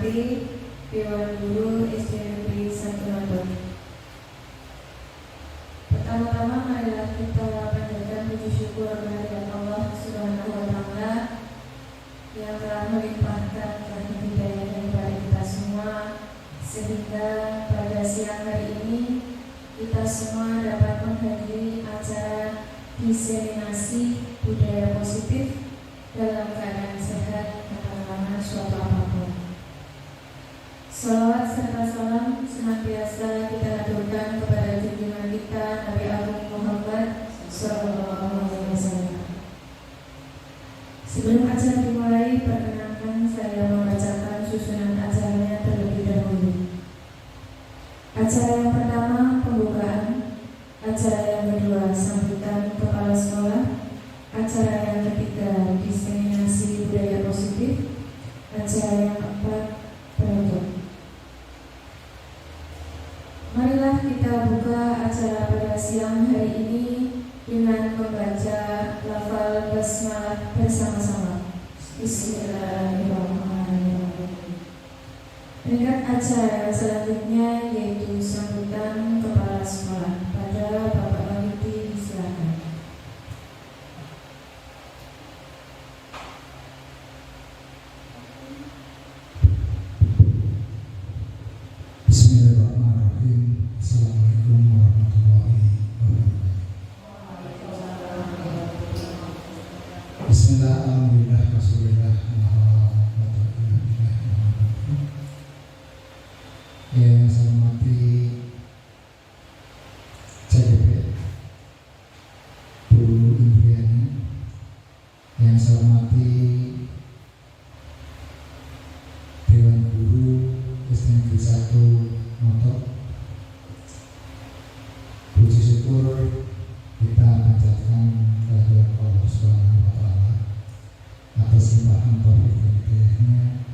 hormati Dewan Guru SD Negeri 1 Lombok. Pertama-tama marilah kita panjatkan puji syukur kehadirat Allah Subhanahu wa Ta'ala yang telah melimpahkan rahmat hidayah kepada kita semua, sehingga pada siang hari ini kita semua dapat menghadiri acara diseminasi budaya positif dalam keadaan sehat tanpa suatu apapun. Salawat serta salam senantiasa kita aturkan kepada junjungan kita Nabi Agung Muhammad SAW. Sebelum acara dimulai, perkenankan saya membacakan susunan acaranya terlebih dahulu. Acara yang pertama pembukaan, acara yang kedua sambutan kepala sekolah, acara yang ketiga diseminasi budaya positif, acara yang keempat penutup. Marilah kita buka acara pada siang hari ini dengan membaca lafal basmalah bersama-sama. Bismillahirrahmanirrahim. Peringkat acara selanjutnya yaitu sambutan kepala sekolah. Pada Bapak Waniti silakan. Bismillahirrahmanirrahim. Assalamualaikum warahmatullahi wabarakatuh. Bismillah, alhamdulillah, rasulillah, yang saya hormati CDP Bu Indriani, yang saya hormati Dewan Guru SD Negeri 1 Motor. Puji syukur kita panjatkan kehadirat Allah Subhanahu wa Ta'ala atas limpahan taufik dan hidayahnya,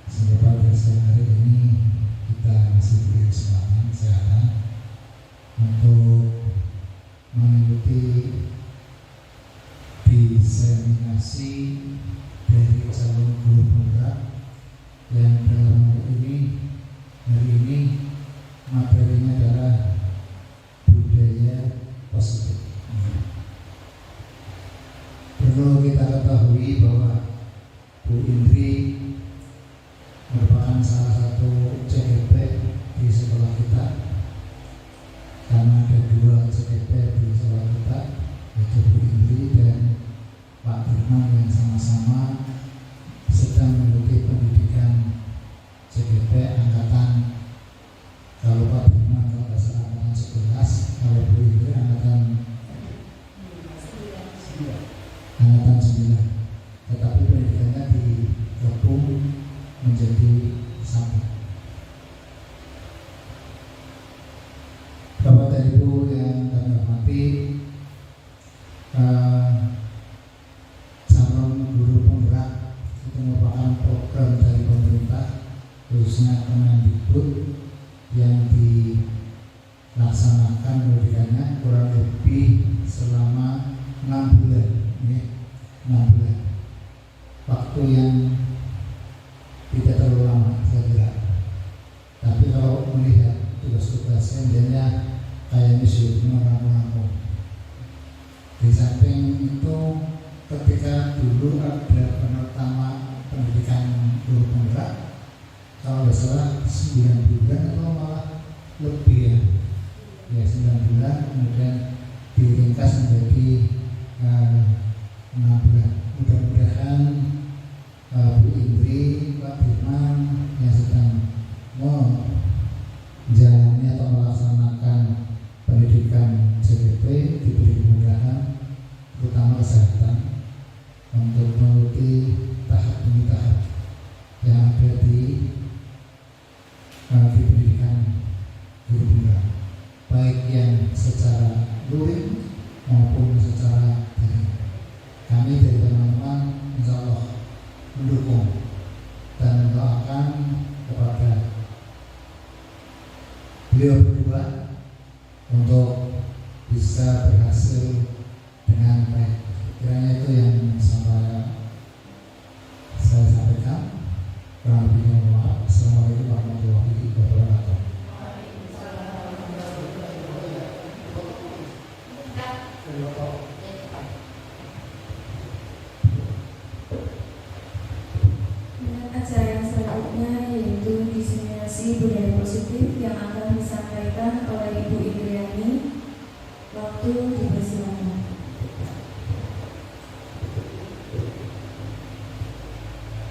sehingga pada siang hari ini kita masih diberi kesempatan untuk mengikuti diseminasi dari calon guru penggerak yang dalam hari ini materinya adalah budaya positif. Perlu kita ketahui bahwa Bu Indri merupakan salah satu CGP di sekolah kita, karena ada dua CGP di sekolah kita, yaitu Bu Indri dan Pak Firman, yang sama-sama sedang mengikuti pendidikan CGP angkatan, kalau Pak Firman kalau nggak salah angkatan 11, kalau Bu Indri angkatan 9, tetapi pendidikannya digabung menjadi satu. Bapak dan Ibu yang kami hormati, calon guru penggerak itu merupakan program dari pemerintah, khususnya Kemendikbud, yang dilaksanakan pendidikannya kurang lebih selama 6 bulan. 6 bulan, waktu yang tidak terlalu lama saya kira. Tapi kalau melihat tugas-tugasnya, jadinya kayak misi mengaku-ngaku. Di samping itu, ketika dulu ada pertama pendidikan guru penggerak, kalau nggak salah 9 bulan atau malah lebih ya 9 bulan, kemudian diringkas menjadi 6 bulan. Mudah-mudahan Bu Indri, Pak Firman yang sedang menjalani atau melaksanakan pendidikan CGP diberi kemudahan, terutama kesehatan, untuk mengikuti tahap demi tahap yang ada di pendidikan guru penggerak, baik yang secara luring maupun secara daring. Kami dari teman-teman insya Allah mendukung dan mendoakan kepada beliau berdua untuk bisa berhasil dengan baik. Kiranya itu yang saya sampaikan. Kurang lebihnya mohon maaf. Waktu dipersilakan.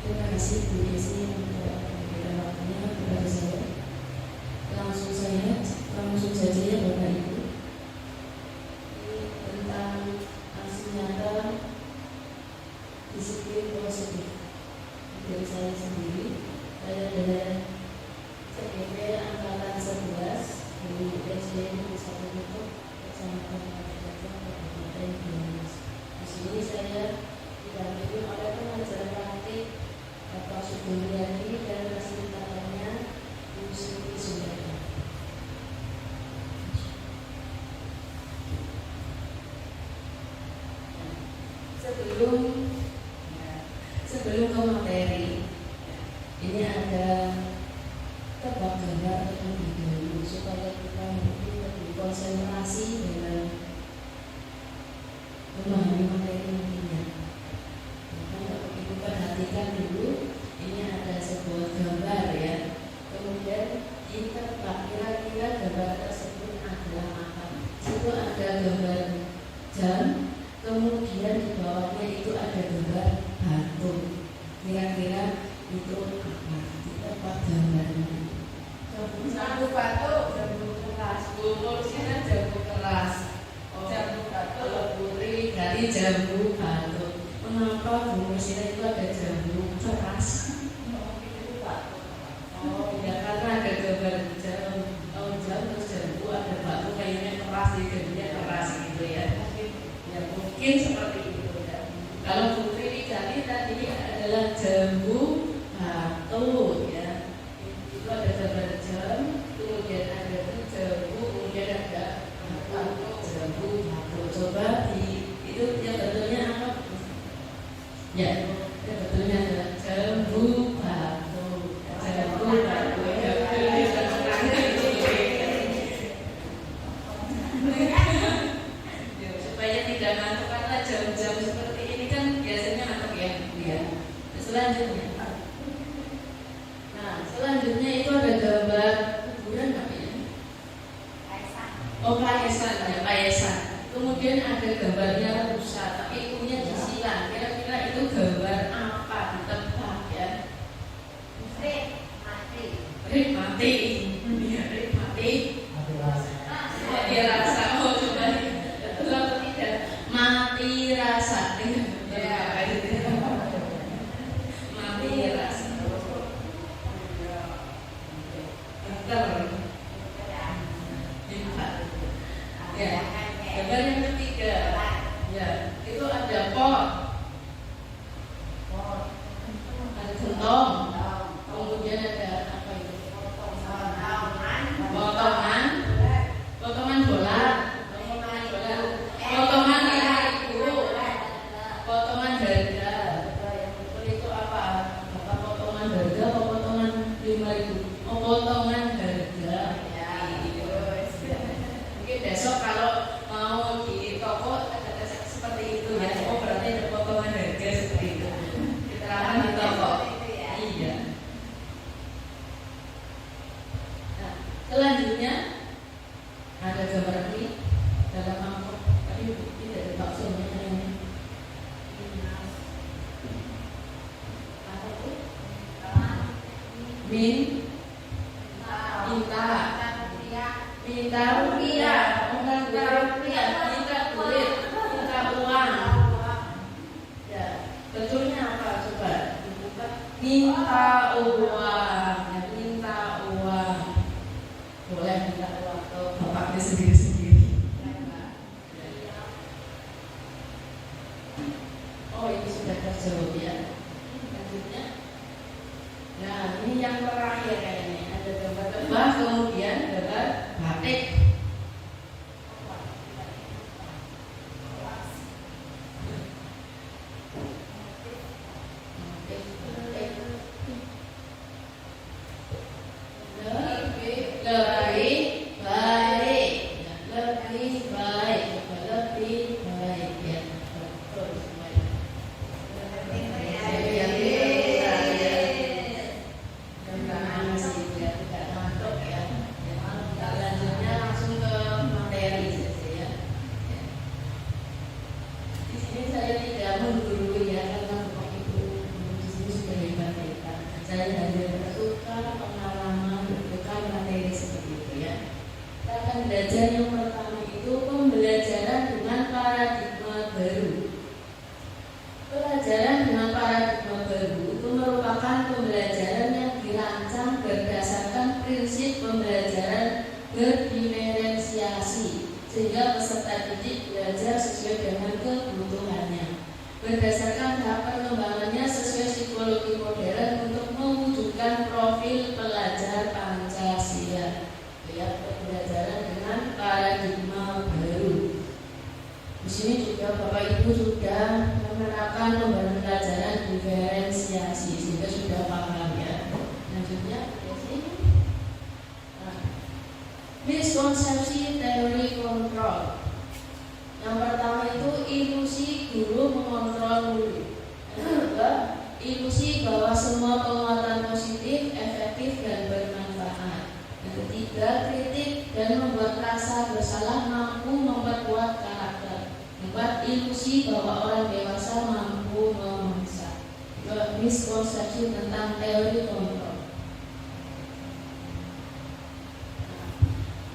Terima kasih Bu Desi untuk memberikan waktunya kepada saya. Langsung saja ya Bapak Ibu. Ini tentang aksi nyata disiplin positif dari saya sendiri. Saya adalah CPP angkatan 11 dari SD Satu Bentuk Kecamatan Kabupaten Kabupaten Banyumas. Di sini saya didampingi oleh pengajar praktik Bapak Sugiyadi dan fasilitatornya Bu Siti Sudarta. Sebelum ke materi, ini ada tebak gambar terlebih dahulu supaya kita lebih konsentrasi dalam memahami materi nantinya. Maka Ibu perhatikan dulu, ini ada sebuah gambar ya. Kemudian ditebak kira-kira gambar tersebut adalah apa. Situ ada gambar jam, kemudian di bawahnya itu ada gambar batu. Kira-kira itu apa? Ditebak gambarnya. Jambu batu, jambu keras. Umurnya jambu keras. Jambu batu. Putri dari jambu batu. Mengapa Bu Mursina itu ada jambu keras? Itu batu. Oh ya, karena ada gambar jam, jam terus jambu, ada batu kayaknya keras, jadinya keras gitu ya. Ya mungkin seperti itu ya. Kalau Putri Jati tadi adalah jambu batu ya. Itu ada gambar jam, kemudian ada jambu, kemudian ada batu, jambu batu. Coba itu yang betulnya apa? Ya, yang betulnya adalah jambu batu. Jambu batu ya. Supaya tidak ngantuk karena jam-jam seperti ini kan biasanya ngantuk ya. Selanjutnya. Nah, selanjutnya itu ada gambar kuburan apa ya? Oh, paesan ya, paesan. Kemudian ada gambarnya rusa, tapi punya disilang. Kira-kira itu gambar apa? Ditebak ya. Rik mati. Iya, rik mati. Mati rasa. Oh, coba. Betul atau tidak? Mati rasa. Mati rasa. Ya. Gambar yang ketiga, ya itu ada pot, ada gentong, kemudian ada apa itu? Potongan bola, potongan ibu, potongan harga. Yang betul itu apa? Apa potongan harga atau potongan 5.000? Oh, potongan harga. Mungkin besok kalau mau di toko ada seperti itu ya. Oh berarti ada potongan harga seperti itu. Keterangan di toko. Iya. Nah, selanjutnya ada gambar ini dalam mangkok. Tapi tidak ada baksonya ini. Apa itu? Minta rupiah, minta duit, minta uang. Ya, betulnya apa coba? Minta uang, ya, minta uang. Boleh minta uang atau bapaknya sendiri-sendiri. Oh ini sudah terjawab ya. Lanjutnya. Nah ini yang terakhir kayaknya ada gambar tebak, kemudian gambar batik. Selanjutnya langsung belajar yang pertama itu pembelajaran dengan paradigma baru. Pelajaran dengan paradigma baru itu merupakan pembelajaran yang dirancang berdasarkan prinsip pembelajaran berdiferensiasi, sehingga peserta didik belajar sesuai dengan kebutuhannya. Berdasarkan tahap perkembangannya sesuai psikologi modern untuk mewujudkan profil pelajar Pancasila. Ya, pembelajaran dengan paradigma baru. Di sini juga Bapak Ibu sudah menerapkan pembelajaran diferensiasi, sehingga sudah paham ya. Selanjutnya, miskonsepsi teori kontrol. Yang pertama itu ilusi guru mengontrol murid. Yang kedua, ilusi bahwa semua penguatan positif, efektif dan bermanfaat. Yang ketiga, kritik dan membuat rasa bersalah mampu memperkuat karakter. Empat, ilusi bahwa orang dewasa mampu memaksa. Miskonsepsi tentang teori kontrol.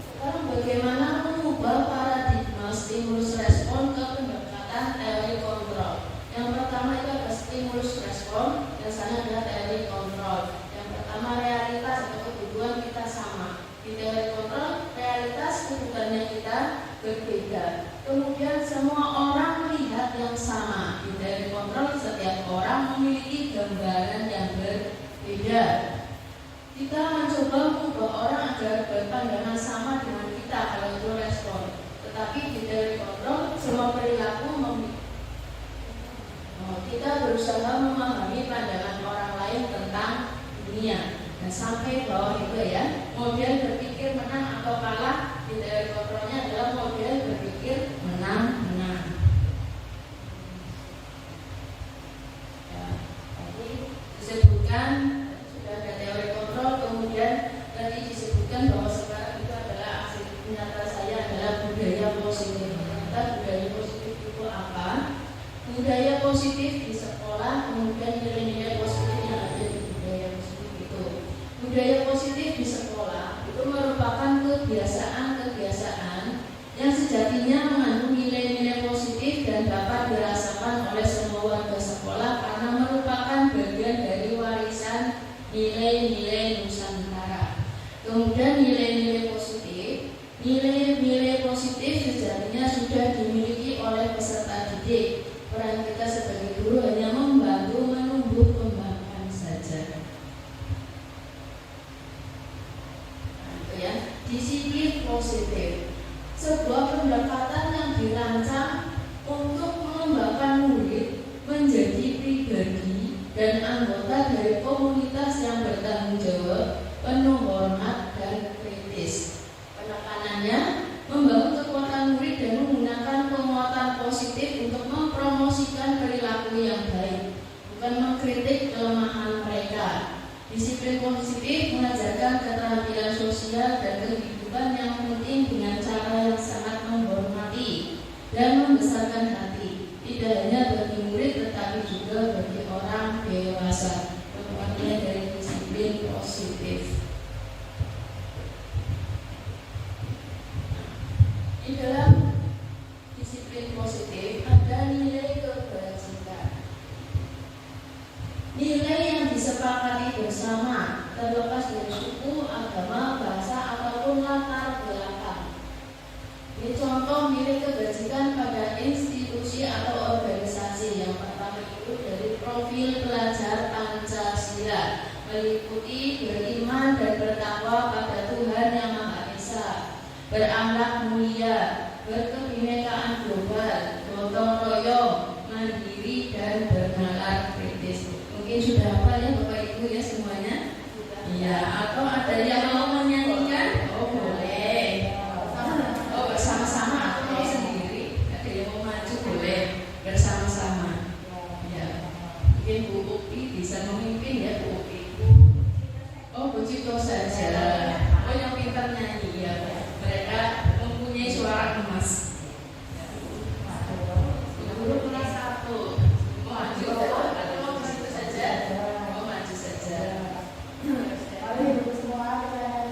Sekarang bagaimana mengubah paradigma stimulus respon ke pendekatan teori kontrol? Yang pertama itu ada stimulus respon, yang sana adalah teori kontrol. Yang pertama realitas atau kebutuhan kita sama. Di teori kontrol, realitas kebutuhannya kita berbeda. Kemudian semua orang melihat yang sama. Di teori kontrol, setiap orang memiliki gambaran yang berbeda. Kita mencoba mengubah orang agar berpandangan sama dengan kita kalau itu respon. Tetapi di teori kontrol, semua perilaku kita berusaha memahami pandangan orang lain tentang dunia. Dan sampai bawah itu ya, model berpikir menang atau kalah di teori kontrolnya adalah model berpikir menang-menang. Ya, tadi disebutkan sudah ada teori kontrol, kemudian tadi disebutkan bahwa sekarang itu adalah aksi nyata saya adalah budaya positif. Ternyata budaya positif itu apa? Budaya positif di sekolah, kemudian nilai-nilai positif yang ada di budaya positif itu. Budaya positif di sekolah itu merupakan kebiasaan-kebiasaan yang sejatinya mengandung nilai-nilai positif dan dapat dirasakan oleh semua warga sekolah karena merupakan bagian dari warisan nilai-nilai Nusantara. Kemudian nilai-nilai positif sejatinya sudah dimiliki oleh peserta didik. Peran kita sebagai guru hanya membantu menumbuh kembangkan saja. Disiplin positif, sebuah pendekatan yang dirancang untuk mengembangkan murid menjadi pribadi dan anggota dari komunitas yang bertanggung jawab, penuh hormat dan kritis. Penekanannya membangun kekuatan murid dan menggunakan penguatan positif untuk mempromosikan perilaku yang baik, bukan mengkritik kelemahan mereka. Disiplin positif mengajarkan keterampilan sosial dan kehidupan yang penting dengan cara yang sangat menghormati dan membesarkan hati, tidak hanya bagi murid tetapi juga bagi orang dewasa. Penguatnya dari disiplin positif. Di dalam disiplin positif ada nilai kebajikan. Nilai yang disepakati bersama, terlepas dari suku, agama, bahasa, ataupun latar belakang. Ini contoh nilai kebajikan pada institusi atau organisasi. Yang pertama itu dari profil pelajar Pancasila, meliputi beriman dan bertakwa pada Tuhan Yang Maha Esa, berakhlak mulia, berkebinekaan global, gotong royong, mandiri dan bernalar kritis. Mungkin sudah hafal ya Bapak Ibu ya semuanya? Iya, atau ada yang mau menyanyikan? Oh boleh. Oh bersama-sama atau mau sendiri? Ada yang mau maju boleh bersama-sama. Ya, mungkin Bu Upi bisa memimpin ya Bu Upi. Oh Bu Cito saja. Oh yang pintar nyanyi ya. Mereka mempunyai suara emas. Guru kelas 1 mau maju atau mau ke situ saja? Mau maju saja. Mari semua kita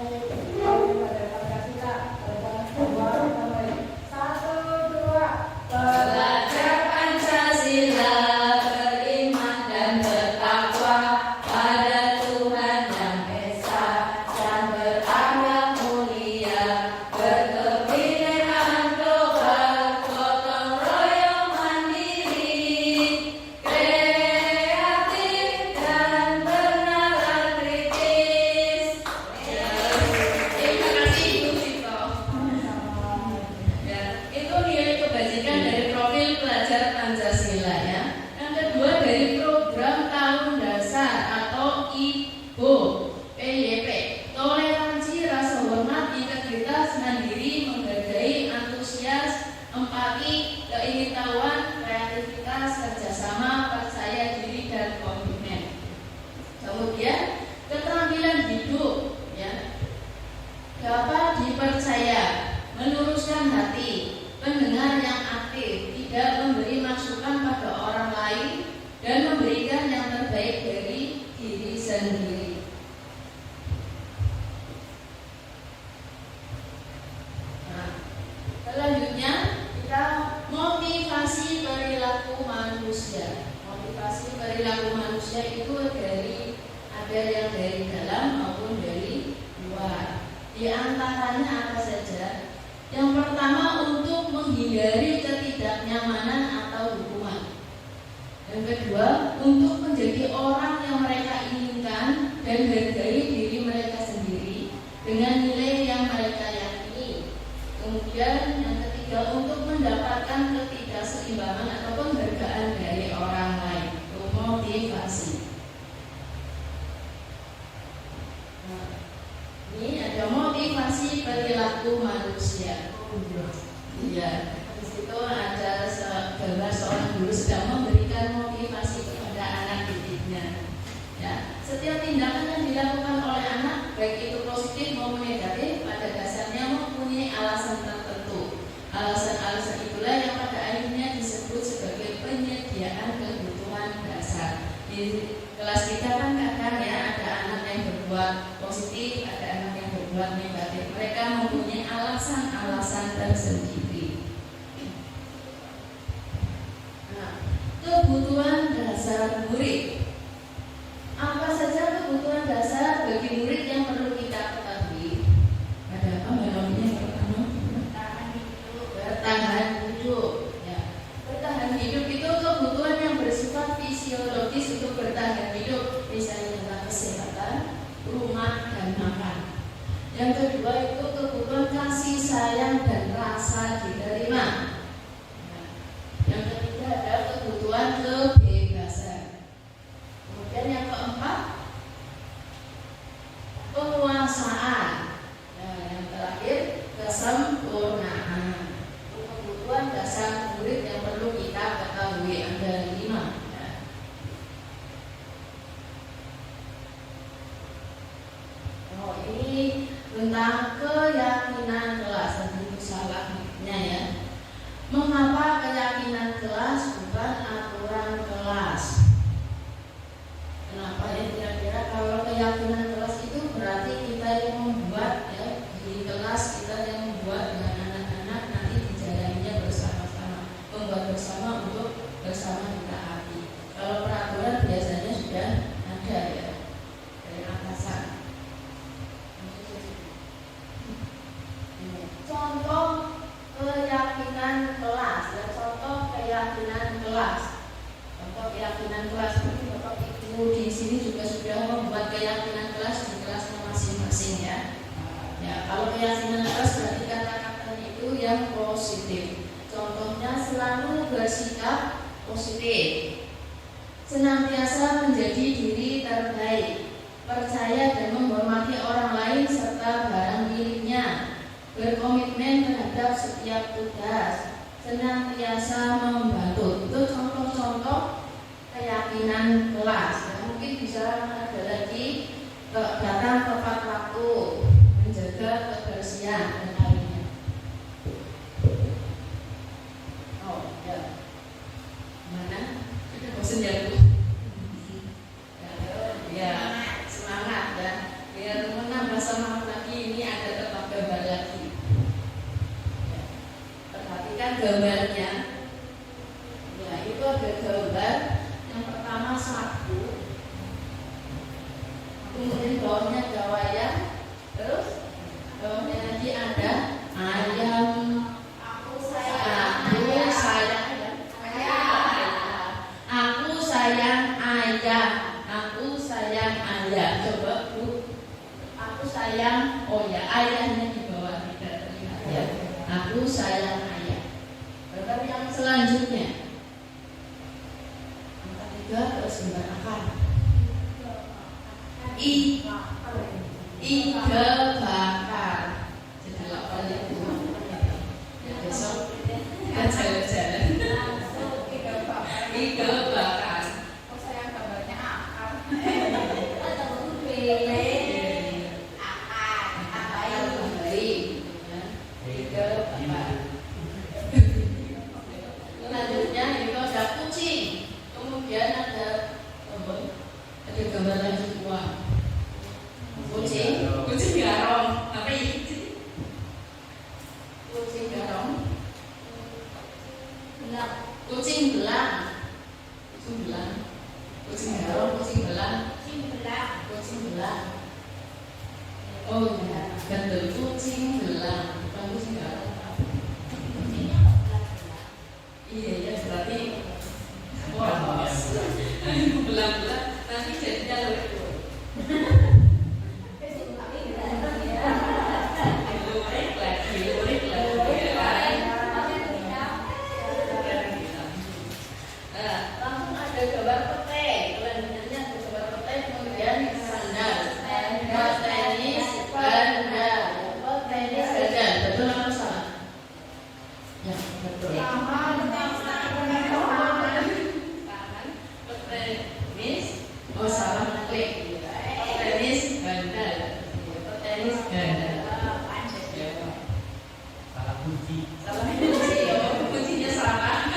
nyanyi pada Pancasila. PYP. Toleransi, rasa hormat, integritas, mandiri, menghargai, antusias, empati, keingintahuan, kreativitas, kerjasama, percaya diri, dan komitmen. Kemudian keterampilan hidup, ya, dapat dipercaya, meluruskan hati, pendengar yang aktif, tidak memberi masukan pada orang lain, dan memberikan yang terbaik dari diri sendiri. Selanjutnya kita motivasi perilaku manusia. Motivasi perilaku manusia itu ada yang dari dalam maupun dari luar. Di antaranya apa saja? Yang pertama, untuk menghindari ketidaknyamanan atau hukuman. Yang kedua, untuk menjadi orang yang mereka inginkan dan hargai diri mereka sendiri dengan nilai yang mereka yakini. Kemudian yang ketiga, untuk mendapatkan ketidakseimbangan atau penghargaan dari orang lain. Itu motivasi. Nah, ini ada motivasi perilaku manusia. Iya, di situ ada gambar seorang guru sedang memberikan motivasi kepada anak didiknya. Ya, setiap tindakan yang dilakukan oleh anak, baik itu positif maupun negatif, pada dasarnya mempunyai alasan tertentu. Alasan-alasan itulah yang pada akhirnya disebut sebagai penyediaan kebutuhan dasar. Di kelas kita kan kadang ya ada anak yang berbuat positif, ada anak yang berbuat negatif. Mereka mempunyai alasan-alasan tersendiri. Nah, kebutuhan dasar murid. Apa saja kebutuhan dasar bagi murid yang perlu kita ketahui? Ada apa namanya yang pertama? Bertahan hidup. Ya. Bertahan hidup itu kebutuhan yang bersifat fisiologis untuk bertahan hidup, misalnya tentang kesehatan, rumah, dan makan. Yang kedua itu kebutuhan kasih sayang dan rasa diterima. Nah, yang ketiga ada kebutuhan kebebasan. Kemudian yang keempat, penguasaan. Nah, yang terakhir kesempurnaan. Kebutuhan dasar murid yang perlu kita ketahui ada 5. Ya. Oh, ini tentang keyakinan kelas, tentu salahnya ya. Mengapa keyakinan kelas bukan aturan kelas? Kenapa ya kira-kira kalau keyakinan kelas itu berarti kita yang membuat ya, di kelas kita yang membuat dengan anak-anak, nanti dijalaninya bersama-sama, membuat bersama untuk bersama ditaati. Kalau peraturan biasanya sudah ada ya dari atasan. Contoh keyakinan kelas ya, contoh keyakinan kelas. Contoh keyakinan kelas ini Bapak Ibu di sini juga sudah membuat keyakinan kelas di kelasnya masing-masing ya. Ya, kalau keyakinan kelas berarti kata-katanya itu yang positif. Contohnya selalu bersikap positif, senantiasa menjadi diri terbaik, percaya dan menghormati orang lain serta barang miliknya, berkomitmen terhadap setiap tugas, senantiasa membantu. Itu contoh-contoh keyakinan kelas. Ya, mungkin bisa ada lagi datang tepat waktu, menjaga kebersihan dan lainnya. Oh ya, mana? Bosan ya Bu? Ya, semangat ya. Biar menambah semangat lagi, ini ada tetap gambar lagi. Ya. Perhatikan gambarnya. Ya, itu ada gambar. Yang pertama sapu, kemudian bawahnya ada wayang, terus bawahnya lagi ada ayam. Aku sayang ayam. Aku sayang ayam. Aku sayang ayam. Coba Bu, aku sayang. Oh ya, ayamnya di bawah tidak terlihat ya. Aku sayang ayam. Gambar yang selanjutnya. Terus gambar akar. ide bakar. Jadi lapangan itu. Ya besok kita jalan-jalan. Ide bakar. Oh, saya gambarnya akar. Selanjutnya itu ada kucing, kemudian ada gambar lagi buah. Kucing garong, apa ini? Kucing garong, kucing belang, kucing garong, kucing belang. Oh ya, betul, kucing belang, bukan kucing garong. Iya ya, berarti belang-belang nanti jadinya lebih langsung ada gambar pete, kelanjutannya ada gambar pete, kemudian sandal, tenis, ganda, betul atau salah? Ya, betul. Tenis, oh salah klik. Tenis ganda, tenis ganda. Salah kunci. Kuncinya salah.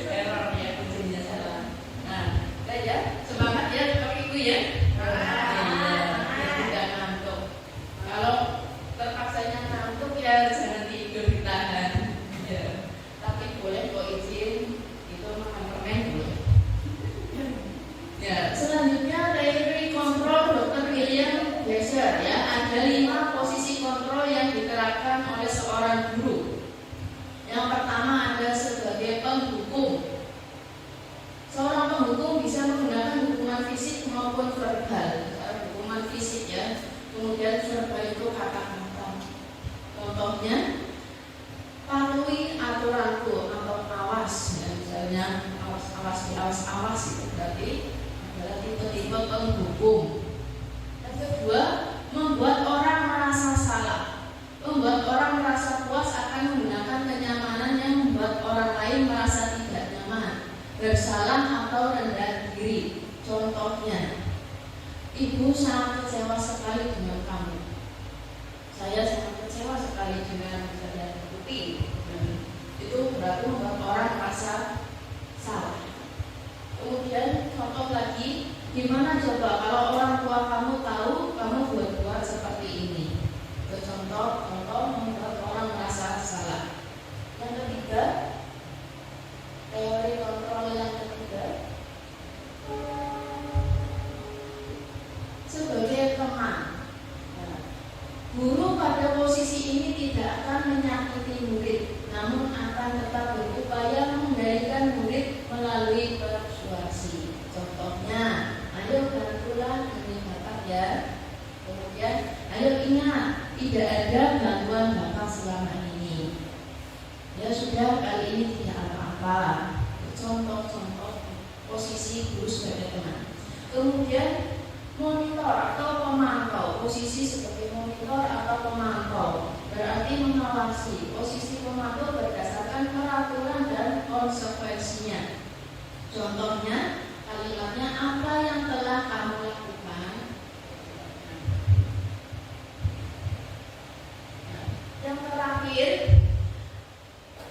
Errornya kuncinya salah. Nah, ya semangat ya Bapak Ibu ya. Tidak ngantuk. Kalau terpaksanya ngantuk ya jangan tidur, ditahan. Ya. Tapi boleh kok izin itu makan permen boleh. Ya, selanjutnya teori kontrol Dr. William Glasser ya. Ada 5 posisi kontrol yang diterapkan oleh seorang guru. Yang pertama ada sebagai penghukum. Seorang penghukum bisa menggunakan hukuman fisik maupun verbal. Hukuman fisik ya. Kemudian verbal itu kata-kata. Contohnya, patuhi aturanku atau awas. Ya, misalnya awas itu berarti adalah tipe-tipe penghukum. Yang kedua, membuat orang merasa salah. Membuat orang merasa puas akan menggunakan kenyamanan yang membuat orang lain merasa tidak nyaman, bersalah atau rendah diri. Contohnya, ibu sangat kecewa sekali dengan kamu. Saya sangat kecewa sekali dengan misalnya Tuti. Itu berarti membuat orang merasa salah. Kemudian contoh lagi, gimana coba kalau orang tua kamu tahu kamu buat seperti ini? Itu contoh membuat orang merasa salah. Yang ketiga, teori kontrol yang ketiga, sebagai teman. Nah, guru pada posisi ini tidak akan menyakiti murid, namun akan tetap berupaya mengendalikan murid melalui persuasi. Contohnya, ayo bantulah ini Bapak ya. Kemudian, ayo ingat, tidak ada gangguan Bapak selama ini. Ya sudah, kali ini tidak apa-apa. Contoh-contoh posisi guru sebagai teman. Kemudian, monitor atau pemantau. Posisi sebagai monitor atau pemantau berarti mengawasi. Posisi pemantau berdasarkan peraturan dan konsekuensinya. Contohnya, kalimatnya apa yang telah kamu lakukan. Yang terakhir,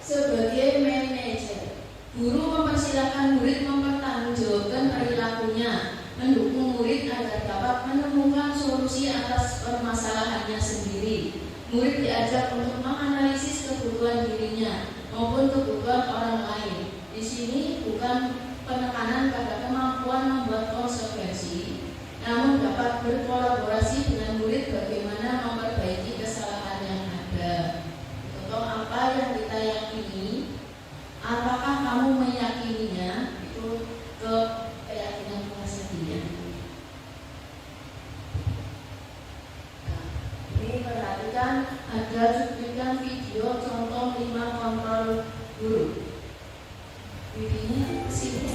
sebagai manajer, guru mempersilahkan murid mempertanggungjawabkan perilakunya, mendukung murid agar dapat menemukan solusi atas permasalahannya sendiri. Murid diajak untuk menganalisis kebutuhan dirinya maupun kebutuhan orang lain. Di sini bukan penekanan pada kemampuan membuat konsekuensi, namun dapat berkolaborasi dengan murid bagaimana memperbaiki kesalahan yang ada. Contoh apa yang kita yakini, apakah kamu meyakininya, itu ke keyakinan prasedia. Nah, ini perhatikan ada cuplikan video contoh 5 kontrol guru. Videonya sini.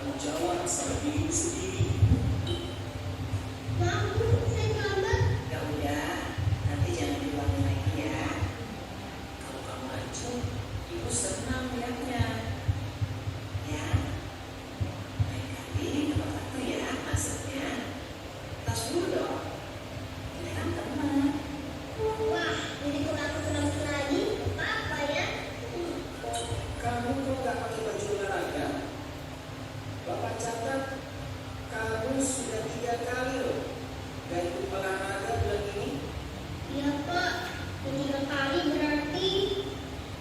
bertanggung jawab sama diri sendiri. Maaf Bu, saya terlambat. Ya udah, nanti jangan diulangi lagi ya. Kalau kamu lanjut, ibu senang lihatnya. Ya, lain kali nomor 1 ya, maksudnya. Tas dulu dong. Ini kan teman. Wah, jadi kalau aku terlambat lagi, apa ya? Kamu kok gak pakai baju olahraga? Bapak catat, kamu sudah 3 kali loh gak ikut olahraga bulan ini. Iya Pak, 3 kali berarti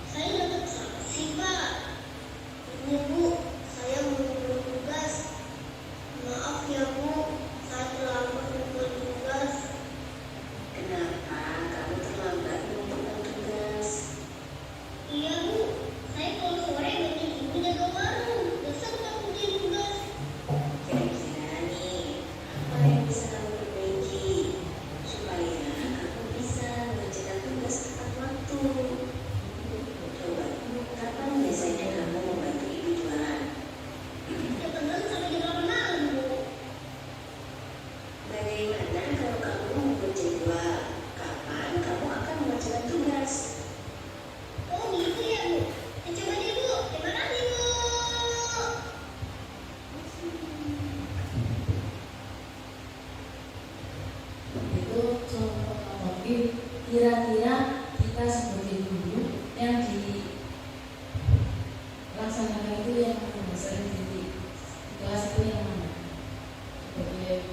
saya dapat sanksi Pak. Ini Bu, saya mengumpul tugas. Maaf ya Bu, saya terlambat mengumpul tugas. Kenapa kamu terlambat mengumpulkan tugas? Iya Bu, saya kalau sore banyak ibu jaga warung. Besok aku jadi tugas. Kira-kira nih, apa yang bisa kamu perbaiki supaya kamu bisa mengerjakan tugas tepat waktu? Coba, kapan biasanya kamu membantu ibu jualan? Kebetulan sampai jam 8 malam Bu. Bagaimana kalau kamu membuat jadwal? Kapan kamu akan mengerjakan tugas? Oh gitu ya Bu. Coba deh Bu. Terima kasih Bu. Itu contoh tapi kira-kira kita sebagai guru yang dilaksanakan itu yang mana, sering di kelas itu yang mana, sebagai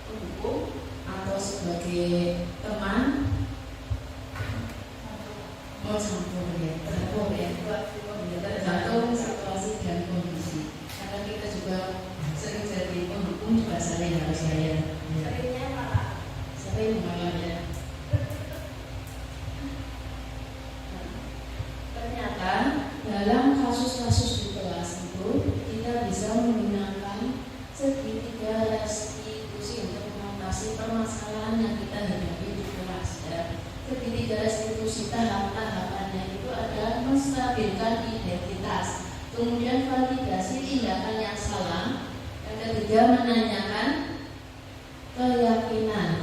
pendukung atau sebagai teman? Oh campur ya, tergantung situasi dan kondisi. Karena kita juga sering jadi pendukung juga sering harus saya. Seringnya apa Pak? Sering malah ya. Ternyata dalam kasus-kasus di kelas itu kita bisa menggunakan segitiga restitusi untuk mengatasi permasalahan yang kita hadapi di kelas ya. Segitiga restitusi tahap-tahapannya itu adalah menstabilkan identitas, kemudian validasi tindakan yang salah, yang ketiga menanyakan keyakinan.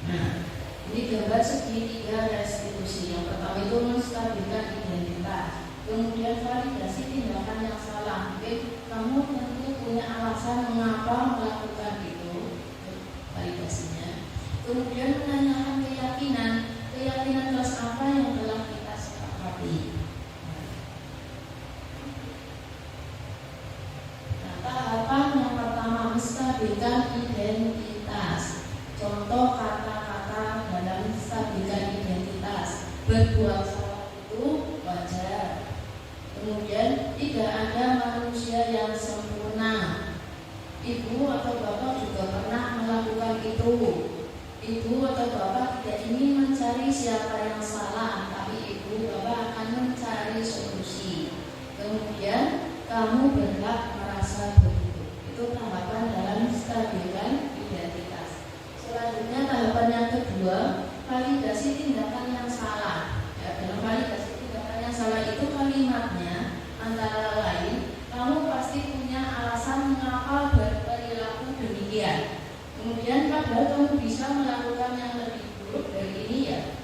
Nah, ini gambar segitiga restitusi. Yang pertama itu menstabilkan identitas, kemudian validasi tindakan yang salah. Oke, kamu tentu punya alasan mengapa melakukan itu, validasinya. Kemudian menanyakan keyakinan kelas apa yang telah kita sepakati. Nah, tahapan yang pertama menstabilkan identitas. Contoh kata-kata dalam menstabilkan identitas: berbuat salah itu wajar. Kemudian tidak ada manusia yang sempurna. Ibu atau bapak juga pernah melakukan itu. Ibu atau bapak tidak ingin mencari siapa yang salah, tapi ibu bapak akan mencari solusi. Kemudian kamu berhak merasa begitu. Itu tahapan dalam menstabilkan identitas. Selanjutnya tahapan yang kedua, validasi tindakan yang salah. Ya, dalam validasi tindakan yang salah itu kalimatnya antara lain, kamu pasti punya alasan mengapa berperilaku demikian. Kemudian padahal kamu bisa melakukan yang lebih buruk dari ini ya.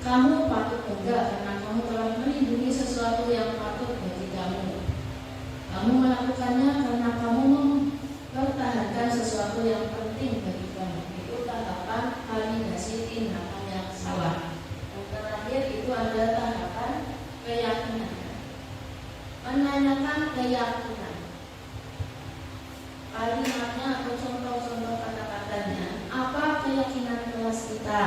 Kamu patut bangga karena kamu telah melindungi sesuatu yang patut bagi kamu. Kamu melakukannya karena kamu mempertahankan sesuatu yang penting bagi kamu. Itu tahapan validasi tindakan yang salah. Yang terakhir itu ada tahapan keyakinan. Menanyakan keyakinan. Kalimatnya atau contoh-contoh kata-katanya. Apa keyakinan kelas kita?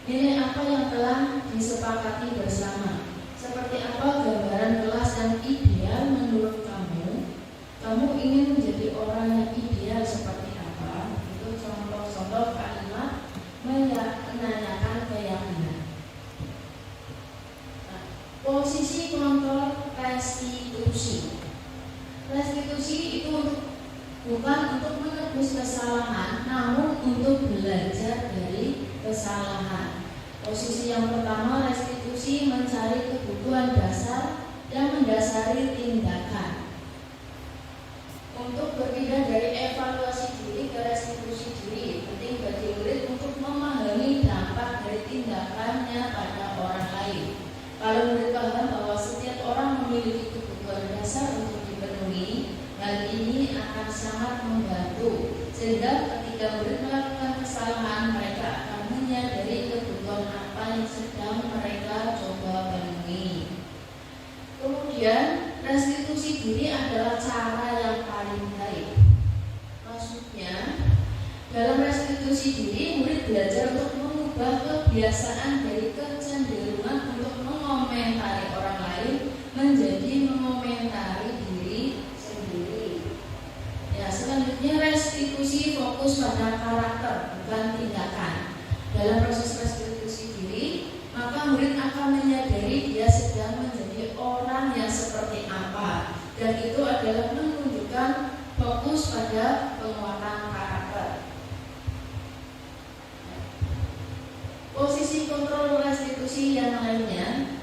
Nilai apa yang telah disepakati bersama? Seperti apa gambaran kelas yang ideal menurut kamu? Kamu ingin menjadi orang yang ideal seperti apa? Itu contoh-contoh kalimat menanyakan keyakinan. Nah, posisi kontrol restitusi. Restitusi itu bukan untuk menebus kesalahan, namun untuk belajar dari kesalahan. Posisi yang pertama, restitusi restitusi mencari kebutuhan dasar dan mendasari tindakan. Untuk berpindah dari evaluasi diri ke restitusi diri, penting bagi murid untuk memahami dampak dari tindakannya pada orang lain. Kalau murid paham bahwa setiap orang memiliki kebutuhan dasar untuk dipenuhi, hal ini akan sangat membantu, sehingga ketika murid melakukan kesalahan, mereka akan menyadari kebutuhan apa yang sedang mereka coba penuhi. Kemudian, restitusi diri adalah cara yang paling baik. Maksudnya, dalam restitusi diri, murid belajar untuk mengubah kebiasaan dari kecenderungan untuk mengomentari orang lain menjadi mengomentari diri sendiri. Ya, selanjutnya restitusi fokus pada karakter, bukan tindakan. Dalam proses restitusi diri, maka murid akan menyadari dia sedang menjadi orang yang seperti apa, dan itu adalah menunjukkan fokus pada penguatan karakter. Posisi kontrol restitusi yang lainnya,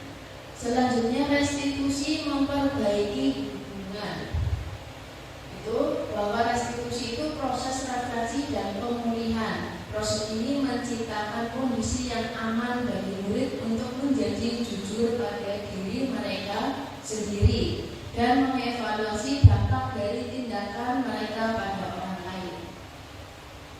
selanjutnya restitusi memperbaiki hubungan. Itu bahwa restitusi itu proses refleksi dan pemulihan. Proses ini menciptakan kondisi yang aman bagi murid untuk menjadi jujur pada diri mereka sendiri dan mengevaluasi dampak dari tindakan mereka pada orang lain.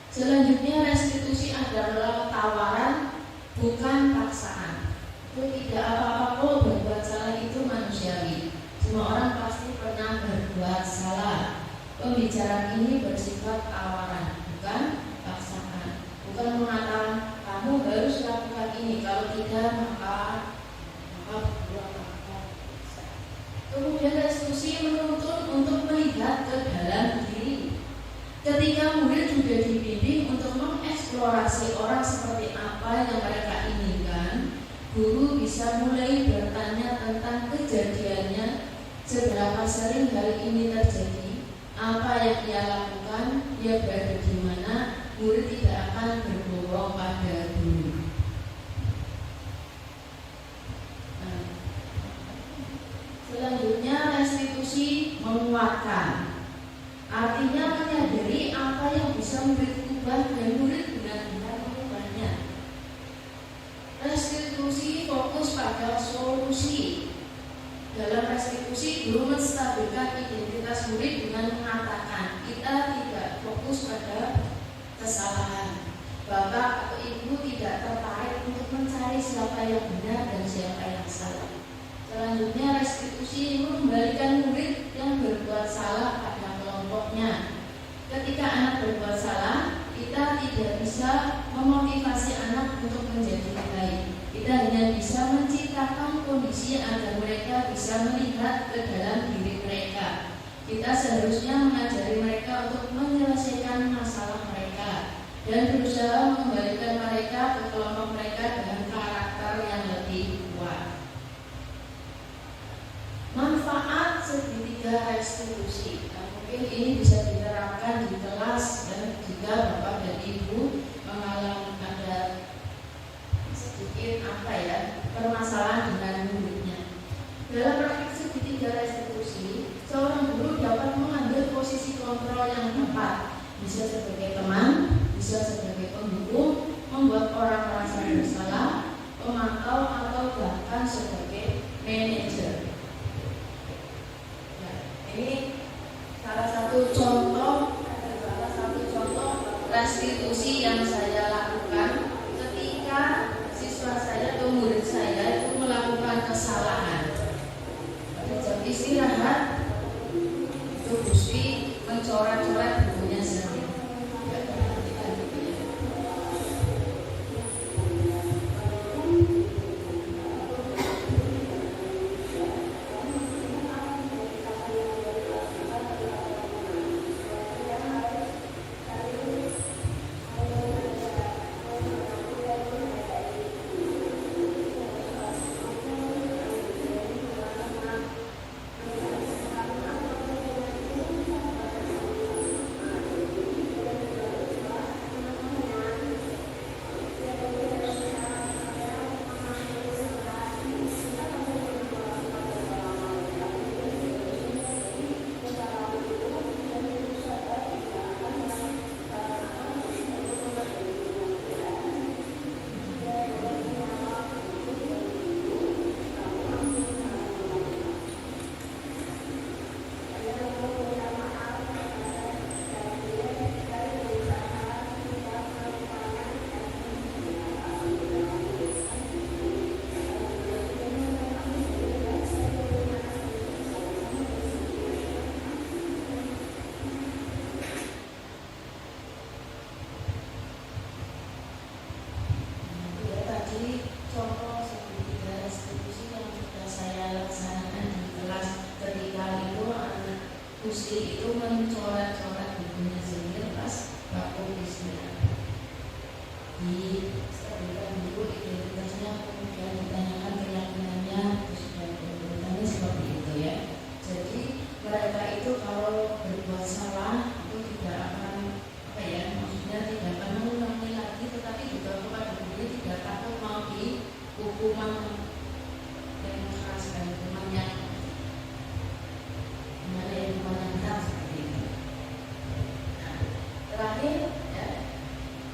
Selanjutnya, restitusi adalah tawaran, bukan paksaan. Itu tidak apa-apa kok berbuat salah, itu manusiawi. Semua orang pasti pernah berbuat salah. Pembicaraan ini bersifat tawaran, bukan paksaan. Bukan mengatakan kamu harus lakukan ini, kalau tidak maka buat apa. Kemudian restitusi menuntut untuk melihat ke dalam diri. Ketika murid juga dibimbing untuk mengeksplorasi orang seperti apa yang mereka inginkan, guru bisa mulai bertanya tentang kejadiannya, seberapa sering hal ini terjadi, apa yang ia lakukan, dia berada di mana. Murid tidak akan berbohong pada guru. Selanjutnya, restitusi menguatkan. Artinya menyadari apa yang bisa murid ubah dan murid benar-benar mengubahnya. Restitusi fokus pada solusi. Dalam restitusi, guru menstabilkan identitas murid dengan mengatakan kita tidak fokus pada kesalahan. Bapak atau ibu tidak tertarik untuk mencari siapa yang benar dan siapa yang salah. Selanjutnya, restitusi mengembalikan murid yang berbuat salah pada kelompoknya. Ketika anak berbuat salah, kita tidak bisa memotivasi anak untuk menjadi baik. Kita hanya bisa menciptakan kondisi agar mereka bisa melihat ke dalam diri mereka. Kita seharusnya mengajari mereka untuk menyelesaikan masalah mereka dan berusaha mengembalikan mereka ke kelompok mereka dengan karakter yang lebih kuat. Manfaat segitiga restitusi. Mungkin ini bisa diterapkan di kelas, dan jika Bapak dan Ibu mengalami ada sedikit permasalahan dengan muridnya. Dalam praktik segitiga restitusi, seorang guru dapat mengambil posisi kontrol yang tepat, bisa sebagai teman, bisa sebagai pendukung, membuat orang merasa bersalah, pemantau, atau bahkan sebagai manajer. Nah, ini salah satu contoh restitusi yang saya lakukan ketika siswa saya atau murid saya itu melakukan kesalahan. Pada jam istirahat, itu Gusti mencoret-coret bukunya sendiri. itu mencoret-coret bukunya sendiri pas waktu bismillah. Distabilkan dulu identitasnya, kemudian ditanyakan keyakinannya, terus kemudian seperti itu ya. Jadi mereka itu kalau berbuat salah itu tidak akan maksudnya tidak akan mengulangi lagi, tetapi juga kepada diri tidak takut mau hukuman yang keras dan hukuman yang berat seperti itu. Nah, terakhir ya,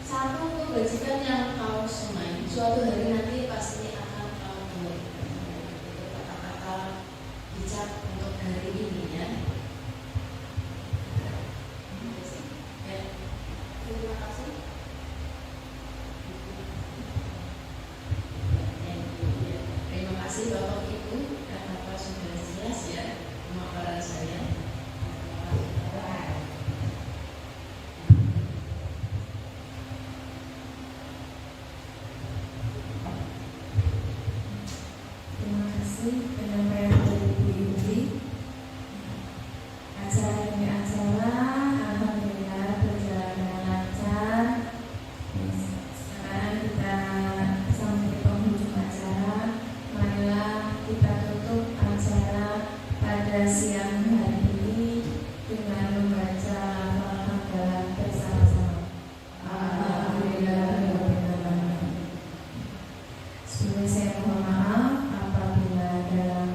satu kebajikan yang kau semai suatu hari nanti pasti akan kau buat. Itu kata-kata bijak untuk hari ini ya. Terima kasih. Terima kasih Bapak Ibu dan Bapak sudah jelas ya pemaparan saya. Terima kasih penyampaian dari Bu Indri. Acara ini alhamdulillah berjalan dengan lancar. Sekarang kita sampai penghujung acara. Marilah kita tutup acara pada siang hari ini dengan membaca Al-Fatihah bersama-sama. Alhamdulillahirrahmanirrahim. Sebelumnya saya mohon maaf apabila dalam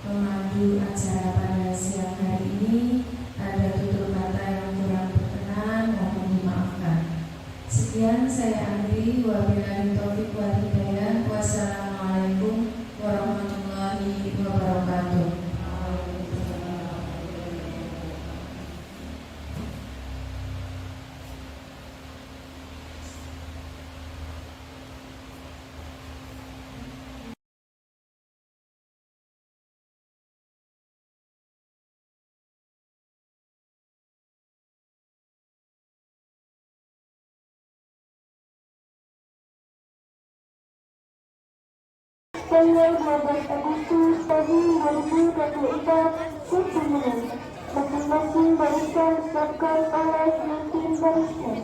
memandu acara pada siang hari ini ada tutur kata yang kurang berkenan, mohon dimaafkan. Sekian saya Andri, wabillahi taufiq wal hidayah. Wassalamualaikum warahmatullahi wabarakatuh. Tanggal 12 Agustus tahun 2024 September. Masing-masing barisan siapkan alat mungkin barisan.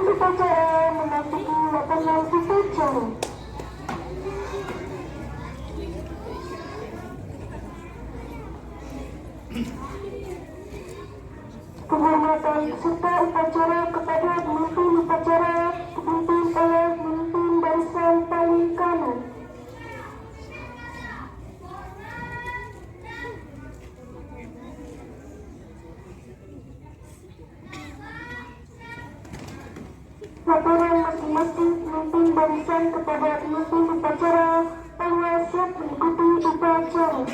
Upacara memasuki lapangan upacara. Kehormatan peserta upacara kepada pemimpin upacara dipimpin oleh pemimpin barisan paling kanan. Laporan masing-masing pemimpin barisan kepada pemimpin upacara bahwa siap mengikuti upacara.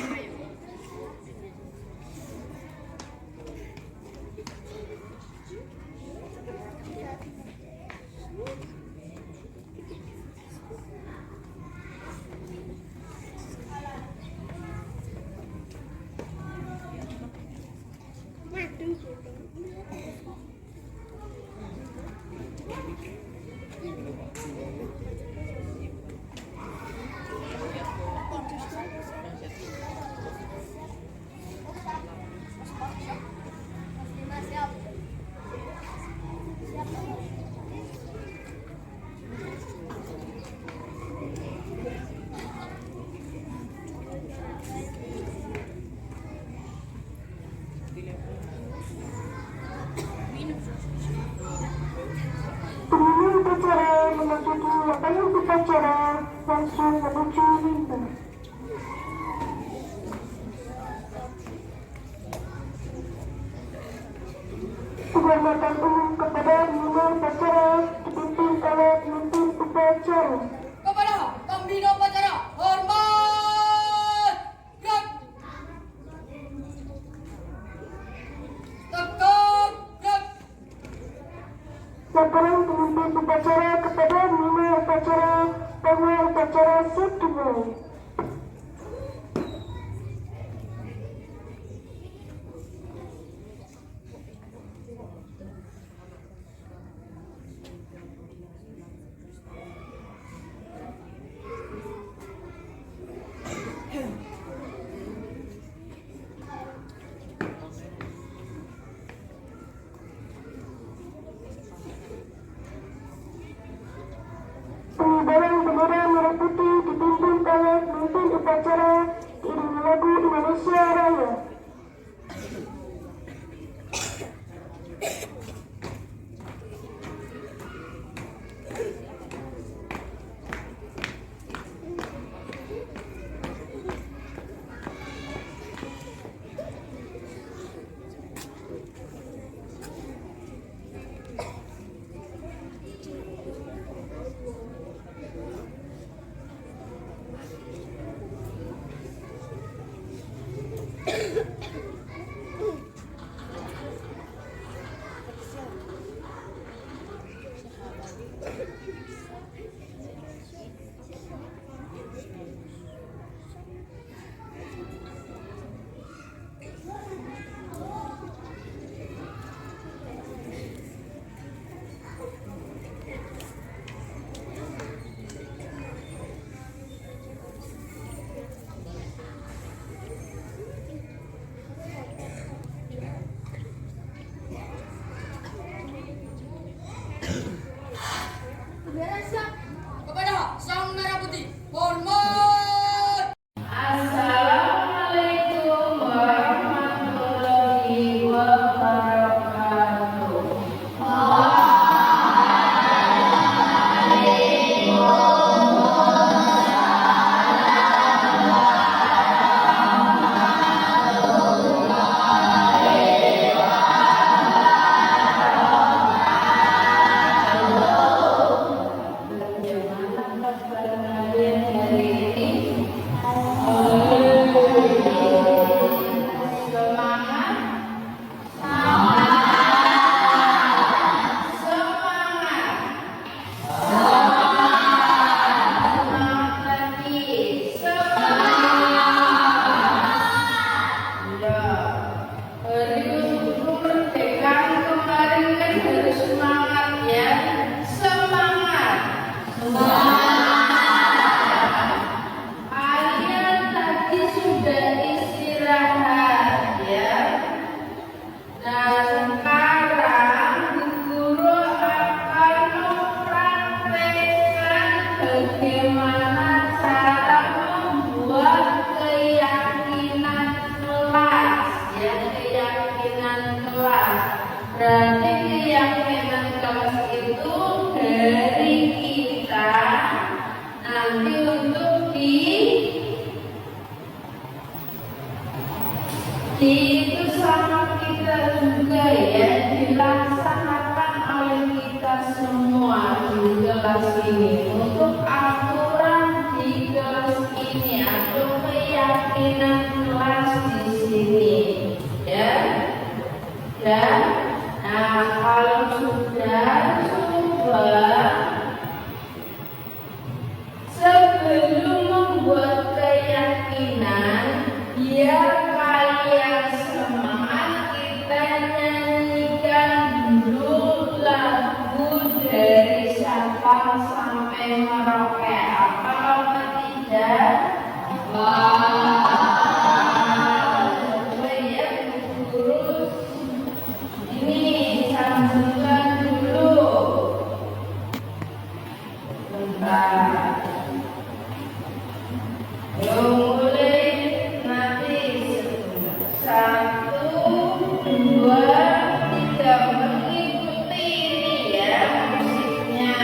upacara langsung menuju mimbar. Penghormatan umum kepada mimbar upacara dipimpin oleh pemimpin upacara. Kepada pembina upacara, hormat! Gerak! Tegak! Gerak! Laporan pemimpin upacara kepada mimbar upacara bahwa upacara siap dimulai. Pengibaran bendera merah putih dipimpin oleh pemimpin upacara diiringi lagu Indonesia Raya. Bendera siap. Kepada sang merah putih, hormat! Assalamualaikum warahmatullahi wabarakatuh. Berarti keyakinan kelas itu dari kita nanti untuk itu sama kita juga ya, dilaksanakan oleh kita semua di kelas ini. Untuk aturan di kelas ini atau keyakinan kelas di sini ya. Dan nah, kalau sudah coba sebelum membuat keyakinan, biar kalian semangat, kita nyanyikan dulu lagu dari Sabang sampai Merauke. Apa tidak? Mengikuti ini ya musiknya.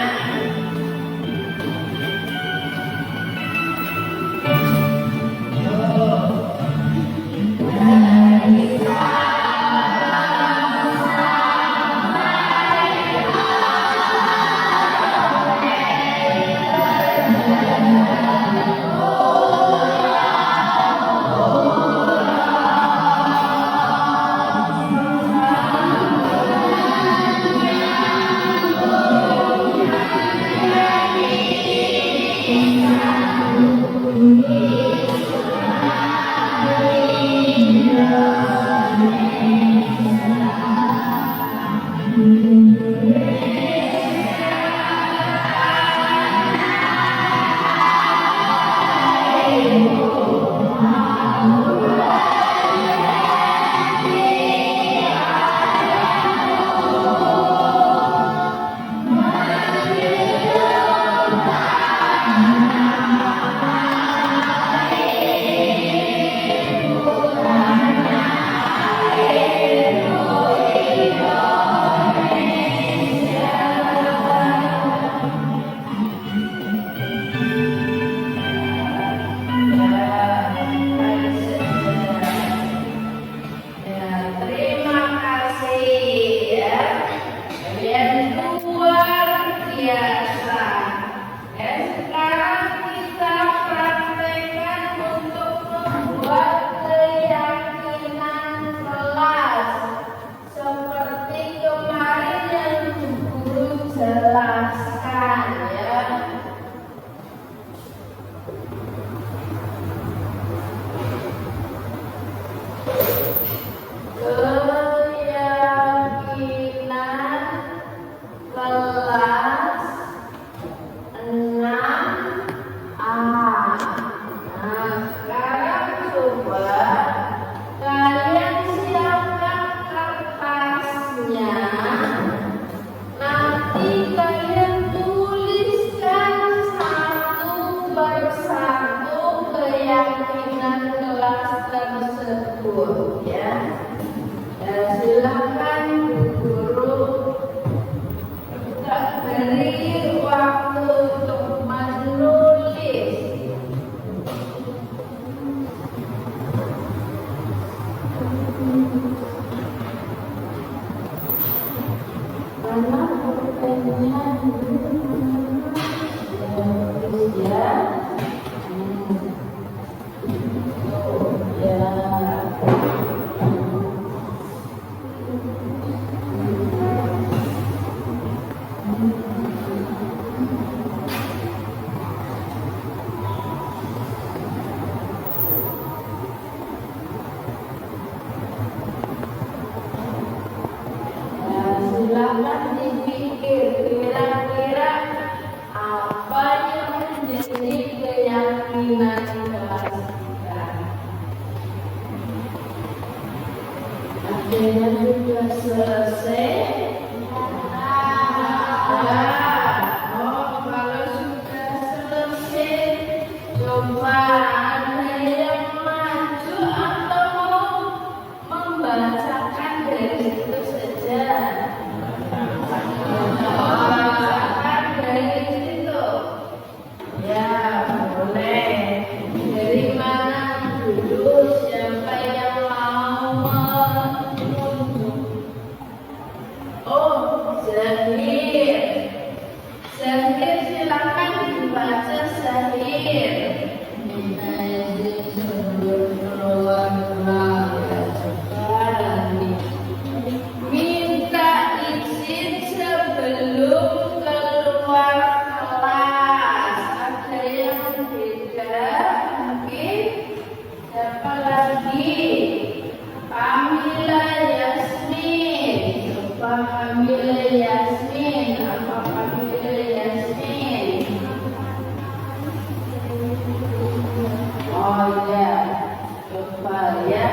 Terima kasih ya. Kalian luar biasa. Dan sekarang kita praktekkan untuk membuat keyakinan kelas. Seperti kemarin yang guru jelaskan ya. Keyakinan kelas 6A. Nah, sekarang coba kalian siapkan kertasnya. Nanti kalian tuliskan satu persatu keyakinan kelas tersebut ya. Silakan guru beri waktu untuk menulis. Mana pulpennya? Ya. Ya. Silakan dipikir kira-kira apa yang menjadi keyakinan kelas kita. Akhirnya sudah selesai. Oh, kalau sudah selesai, coba ada yang maju atau mau membacakan dari situ saja. Membacakan dari situ. Ya, boleh. Dari mana dulu? Siapa yang mau menunjuk? Oh, Zahir. Zahir, silakan dibaca Zahir. Minta izin sebelum keluar kelas. Ada yang beda? Mungkin siapa lagi? Kamila Yasmin. Coba Kamila Yasmin. Apa Kamila Yasmin? Oh ya, coba ya.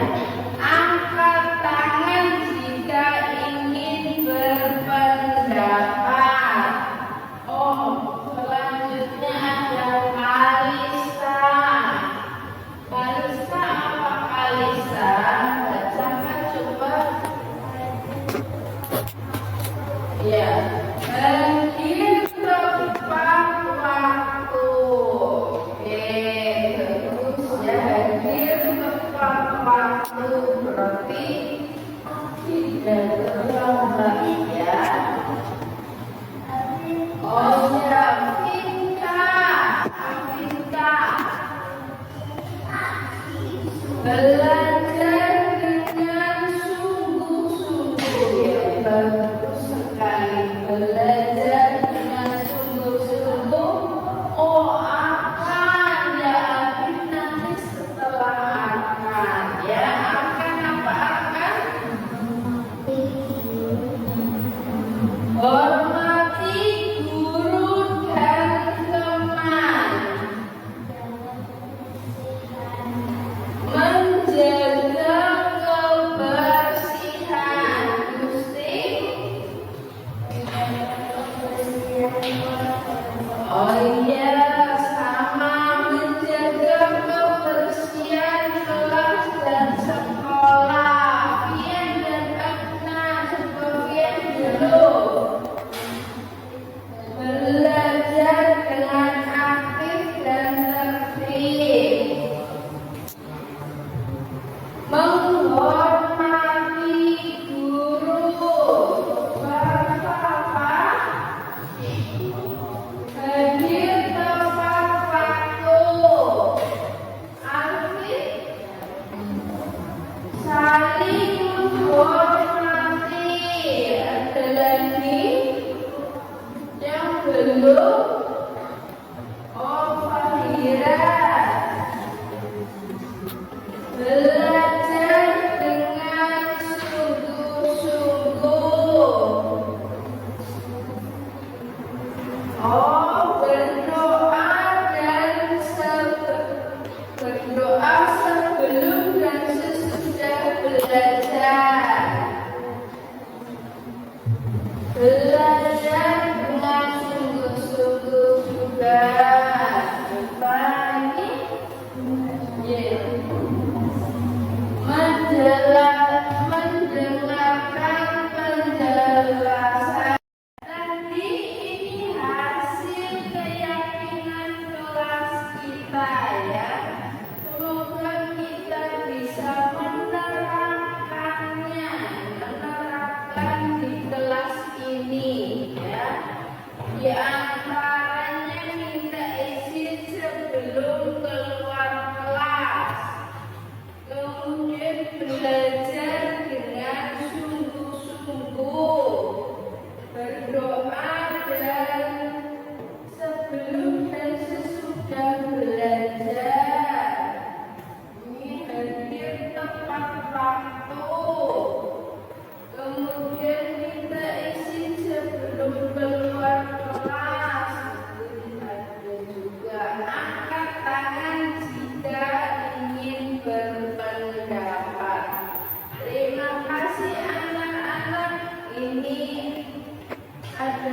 Angkat tangan jika ingin berpendapat. Oh, selanjutnya ada Kalisa. Kalisa apa Kalisa? Bacakan coba. Ya, hadir tepat waktu. Oke, terus ya hadir tepat waktu berarti tidak terlambat ya. Oh ya, Finka, Finka. Belajar dengan sungguh-sungguh ya, bagus sekali. Belajar dengan sungguh-sungguh. Oh,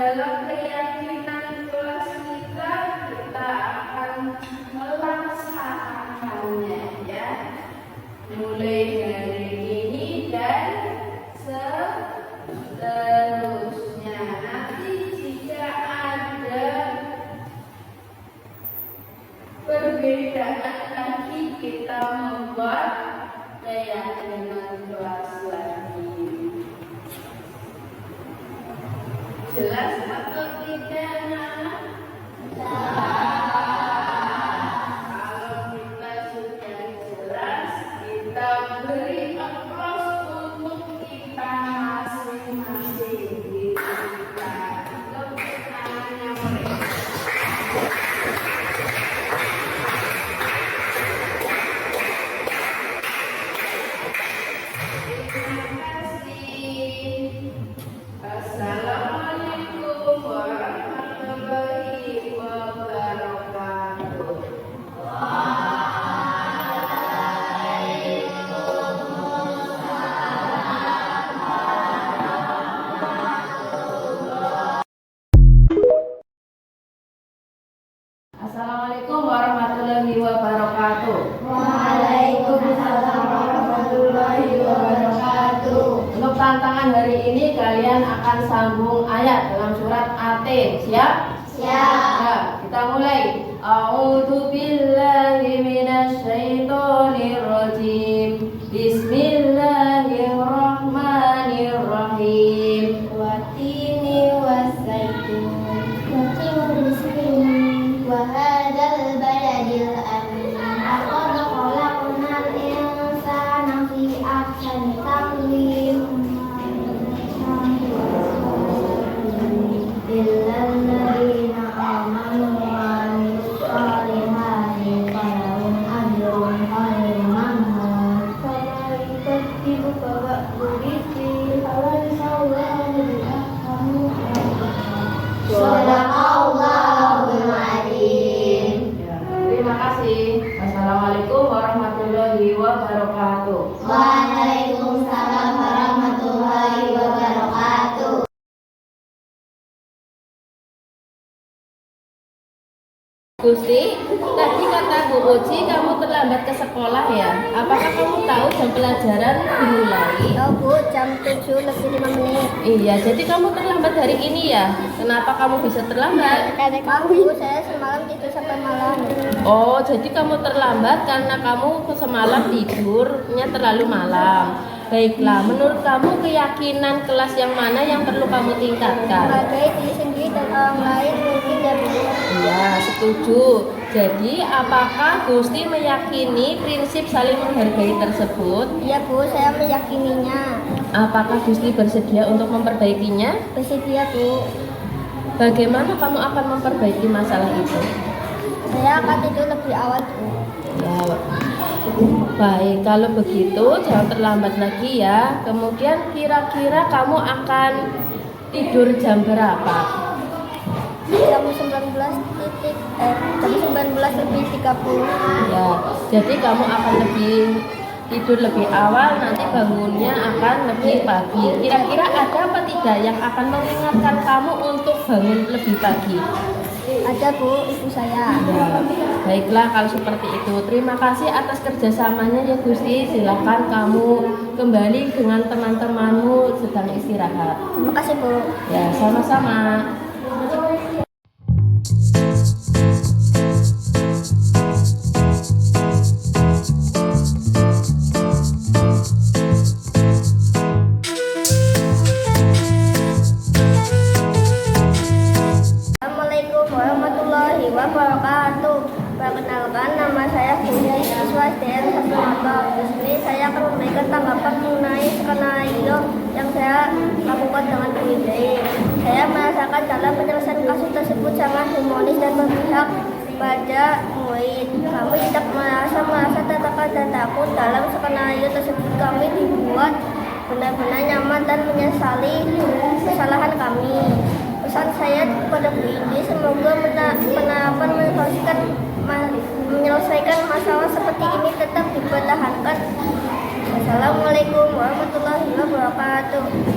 dalam keyakinan kelas kita akan melaksanakannya ya, mulai dari ini dan seterusnya. Nanti jika ada perbedaan lagi kita membuat keyakinan kelas lagi. Jelas atau tidak, anak? Kalau kita sudah jelas, kita beri aplaus untuk kita masing-masing. Kita tepuk tangannya mereka. Terima kasih. Assalamualaikum warahmatullahi wabarakatuh. Assalamualaikum warahmatullahi wabarakatuh. Waalaikumsalam warahmatullahi wabarakatuh. Untuk tantangan hari ini kalian akan sambung ayat dalam surat At-Tin. Siap? Siap. Ya, kita mulai. A'udzu billahi minasyaitonir rajim. Bismillahirrahmanirrahim. Watini wasaitun wa hadzal baladil amin. Laqad khalaqnal insana fi ahsani taqwim. Illa alladziina aamanu wa 'amilus shalihati falahum ajrun ghairu mamnun. Fama yukazzibuka ba'du bidzikri awalaysa Allahu bi'ahkamil. Shadaqallahul adzim. Ya, terima kasih. Assalamualaikum warahmatullahi wabarakatuh. Waalaikumsalam warahmatullahi wabarakatuh. Gusti, tadi kata Bu Uci kamu terlambat ke sekolah ya? Apakah kamu tahu jam pelajaran dimulai? Oh Bu, jam 7:05. Iya, jadi kamu terlambat hari ini ya? Kenapa kamu bisa terlambat? Karena Bu, saya semalam tidur sampai malam. Oh, jadi kamu terlambat karena kamu semalam tidurnya terlalu malam. Baiklah, menurut kamu keyakinan kelas yang mana yang perlu kamu tingkatkan? Menghargai diri sendiri dan orang lain mungkin ya Bu. Iya, setuju. Jadi, apakah Gusti meyakini prinsip saling menghargai tersebut? Iya Bu, saya meyakininya. Apakah Gusti bersedia untuk memperbaikinya? Bersedia Bu. Bagaimana kamu akan memperbaiki masalah itu? Saya akan tidur lebih awal Bu. Ya, baik. Kalau begitu, jangan terlambat lagi ya. Kemudian, kira-kira kamu akan tidur jam berapa? Jam 19:30. Ya, jadi kamu akan tidur lebih awal, nanti bangunnya akan lebih pagi. Kira-kira ada apa tidak yang akan mengingatkan kamu untuk bangun lebih pagi? Ada Bu, ibu saya. Ya, baiklah kalau seperti itu. Terima kasih atas kerjasamanya ya Gusti. Silakan kamu kembali dengan teman-temanmu sedang istirahat. Terima kasih Bu. Ya, sama-sama. Assalamualaikum warahmatullahi wabarakatuh. Perkenalkan, nama saya Putri, siswa SDN 1 Motor. Di sini saya akan memberikan tanggapan mengenai skenario yang saya lakukan dengan Bu Indri. Saya merasakan dalam penyelesaian kasus tersebut sangat humoris dan berpihak pada murid. Kami tidak merasa tertekan dan takut dalam skenario tersebut. Kami dibuat benar-benar nyaman dan menyesali kesalahan kami. Pesan saya kepada Bu Indi, semoga penerapan menyelesaikan masalah seperti ini tetap dipertahankan. Wassalamualaikum warahmatullahi wabarakatuh.